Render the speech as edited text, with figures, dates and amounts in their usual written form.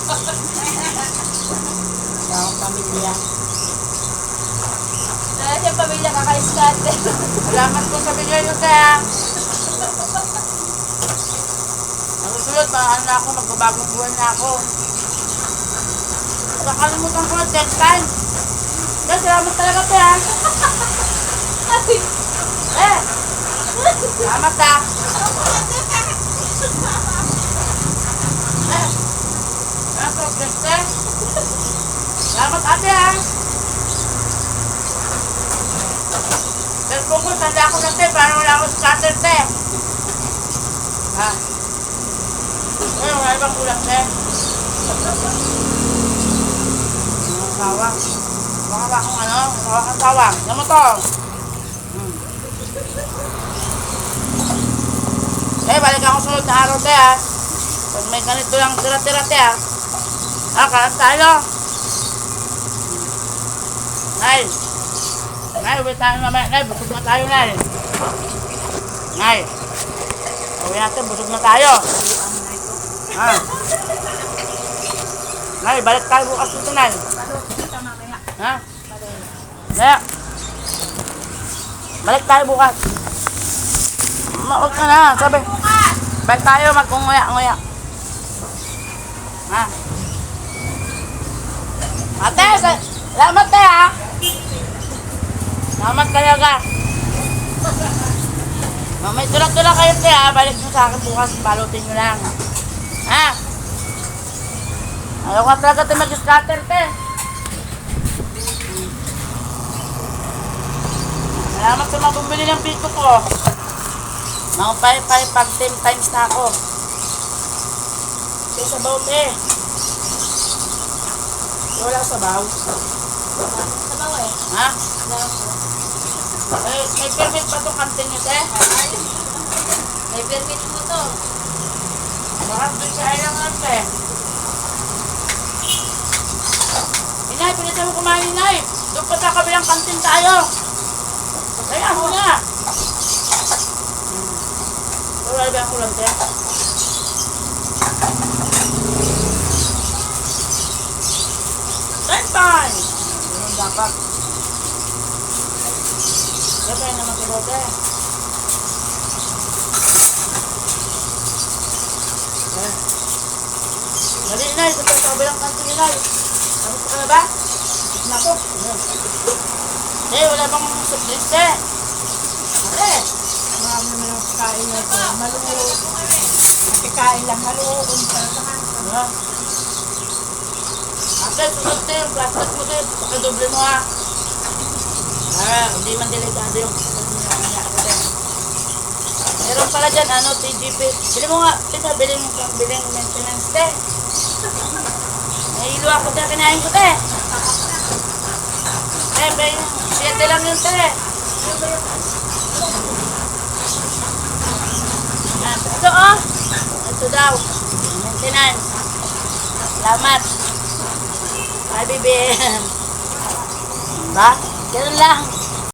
Ang pamilya. Dahil siyang pamilya kaka-scatter. Salamat po sa bigay nyo, kaya. Ang susunod, ano na ako, magbabagong buwan na ako. Nakalimutan ko na 10 times. Kaya salamat talaga, kaya. Salamat ah. Salamat ate ah. Cellphone ko, tanda ako na te, parang wala ako scatter te. Ha? Ayun, wala ibang ulam te. Ang sawang. Baka ba akong ano? Baka kang sawang. Yan mo to. Balik ako sunod na araw te ah. Pag may ganito lang tira-tira te ah. Kalan tayo. Nay. Nay, uwi tayo naman. Nay, busog na tayo, Nay. Nay. Uwi natin, busog na tayo. Ha? Nay, balik tayo bukas dito, Nay. Ha? Nay. Balik tayo bukas. Huwag ka na, sabi. Balik tayo, mag-unguya-unguya. Ha? Ate, salamat te ha. Salamat kayo ka. May tulak-tulak kayo te ha. Balik nyo sa akin bukas, balutin nyo lang. Ha? Ayaw ka talaga te mag-scatter te. Salamat sa mga bumili ng pito ko. Mga 5 pag 10 times na ako. Ito sabaw te. Wala sabaw. Sabaw eh. Ha? May permit pa itong kantin nyo te? May permit mo to. Baka doon sa ilang lang te. Inay, pinitin mo kumain inay. Doon pa sa kabilang kantin tayo. Kaya mo nga. Wala ba ang ulam te? Time! Ganun dapat. Dapat naman si Bote. Dali inay, sa kabilang kantin inay. Tapos ka na ba? Tapos na ako. Wala bang surprise te? Marami naman ang kain na ito. Maluho. Nakikain lang. Maluho. Ate, sunod te, yung plastic mo te. Pagkadoble mo ha. Hindi man delikado yung nangyari te. Meron pala dyan, TGP. Bili mo nga, tita, biling maintenance te. Nahilo ako te, kinain ko te. Yung 7 lang yun te. Ito oh. Ito daw. Maintenance. Salamat. Bye, baby. Diba? Ganun lang.